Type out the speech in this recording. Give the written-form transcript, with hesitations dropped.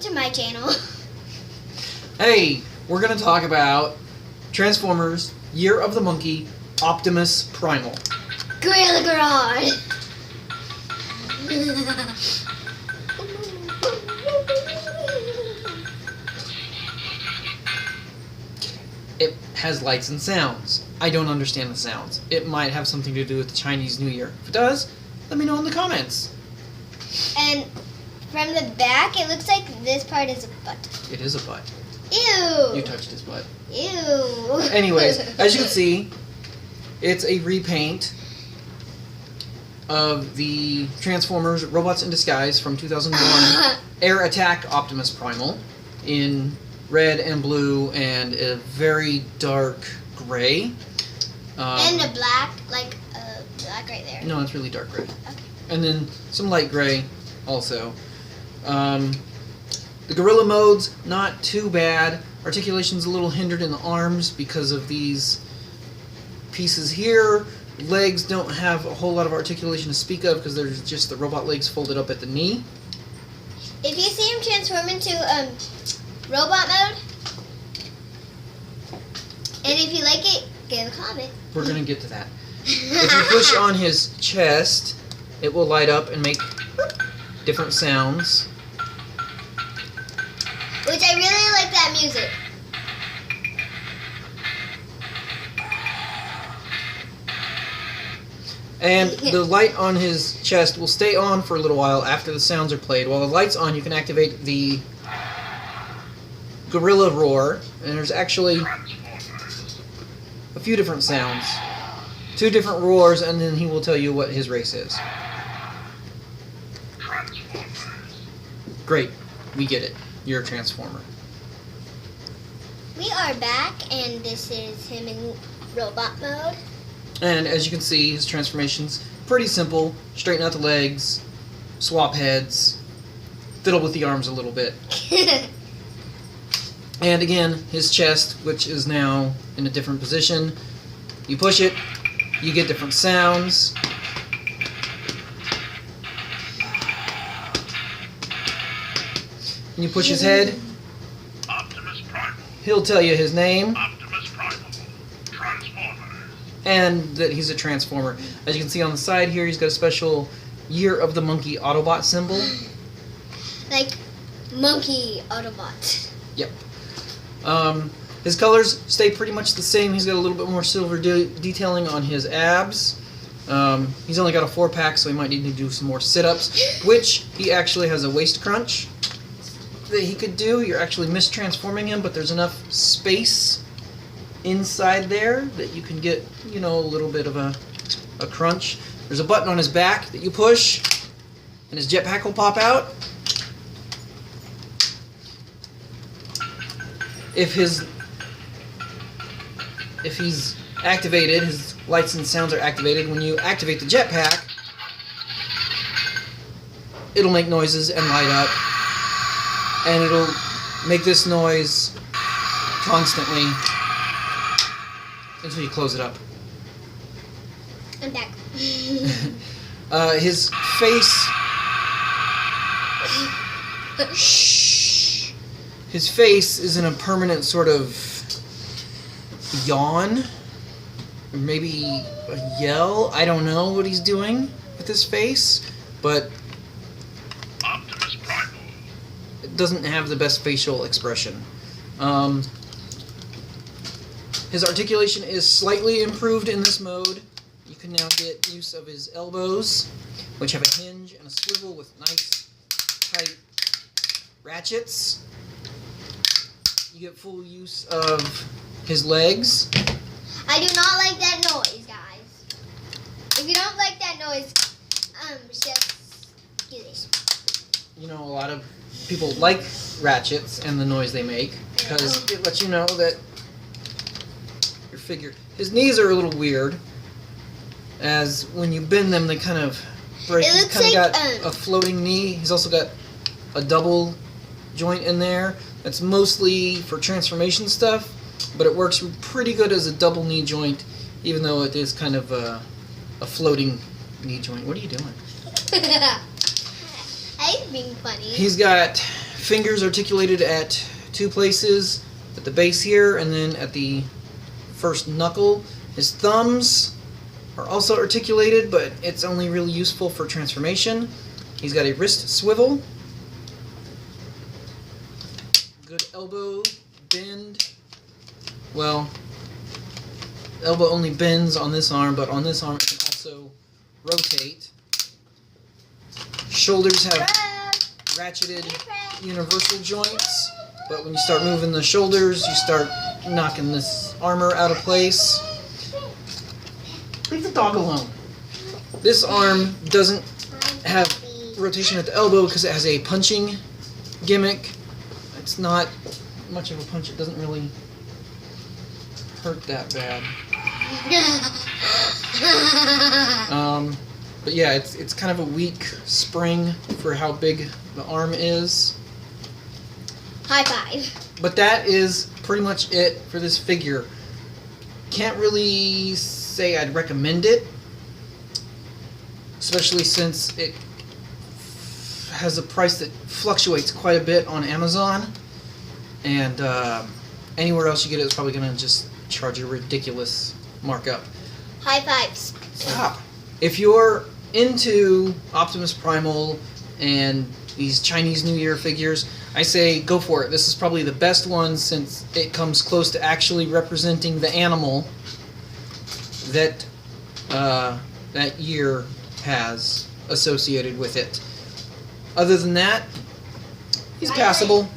To my channel. Hey, we're going to talk about Transformers Year of the Monkey Optimus Primal. Gorilla Garage. It has lights and sounds. I don't understand the sounds. It might have something to do with the Chinese New Year. If it does, let me know in the comments. And from the back, it looks like this part is a butt. It is a butt. Ew. You touched his butt. Ew. Anyways, as you can see, it's a repaint of the Transformers Robots in Disguise from 2001 Air Attack Optimus Primal in red and blue and a very dark gray. And a black, like black right there. No, it's really dark gray. Okay. And then some light gray also. The gorilla mode's not too bad. Articulation's a little hindered in the arms because of these pieces here. Legs don't have a whole lot of articulation to speak of because there's just the robot legs folded up at the knee. If you see him transform into robot mode, and if you like it, give a comment. We're going to get to that. If you push on his chest, it will light up and make different sounds. Which I really like that music. And the light on his chest will stay on for a little while after the sounds are played. While the light's on, you can activate the gorilla roar, and there's actually a few different sounds. 2 different roars, and then he will tell you what his race is. Great. We get it. You're a Transformer. We are back, and this is him in robot mode. And as you can see, his transformation's pretty simple. Straighten out the legs, swap heads, fiddle with the arms a little bit. And again, his chest, which is now in a different position. You push it, you get different sounds. And you push his head, Optimus Primal. he'll tell you his name, Optimus Primal. Transformers. and that he's a Transformer. As you can see on the side here, he's got a special Year of the Monkey Autobot symbol. Like monkey Autobot. Yep. His colors stay pretty much the same. He's got a little bit more silver detailing on his abs. He's only got a 4-pack, so he might need to do some more sit-ups, which he actually has a waist crunch that he could do. You're actually mistransforming him, but there's enough space inside there that you can get, you know, a little bit of a crunch. There's a button on his back that you push, and his jetpack will pop out. If he's activated, his lights and sounds are activated. When you activate the jetpack, it'll make noises and light up, and it'll make this noise constantly until you close it up. I'm back. His face... Shh. His face is in a permanent sort of yawn, or maybe a yell. I don't know what he's doing with his face, but Optimus Primal. it doesn't have the best facial expression. His articulation is slightly improved in this mode. You can now get use of his elbows, which have a hinge and a swivel with nice, tight ratchets. You get full use of his legs. I do not like that noise, guys. If you don't like that noise, just do this. You know, a lot of people like ratchets and the noise they make because it lets you know that your figure... His knees are a little weird, as when you bend them, they kind of break. It He's looks kind of like, got a floating knee. He's also got a double joint in there. That's mostly for transformation stuff, but it works pretty good as a double knee joint, even though it is kind of a floating knee joint. What are you doing? I'm being funny. He's got fingers articulated at 2 places, at the base here, and then at the first knuckle. His thumbs are also articulated, but it's only really useful for transformation. He's got a wrist swivel, good elbow bend. Well, elbow only bends on this arm, but on this arm it can also rotate. Shoulders have ratcheted universal joints, but when you start moving the shoulders, you start knocking this armor out of place. Leave the dog alone. This arm doesn't have rotation at the elbow because it has a punching gimmick. It's not much of a punch. It doesn't really hurt that bad. But yeah, it's kind of a weak spring for how big the arm is. High five. But that is pretty much it for this figure. Can't really say I'd recommend it, especially since it has a price that fluctuates quite a bit on Amazon, and anywhere else you get it is probably going to just charge a ridiculous markup. High fives. Stop. If you're into Optimus Primal and these Chinese New Year figures, I say go for it. This is probably the best one since it comes close to actually representing the animal that that year has associated with it. Other than that, he's passable.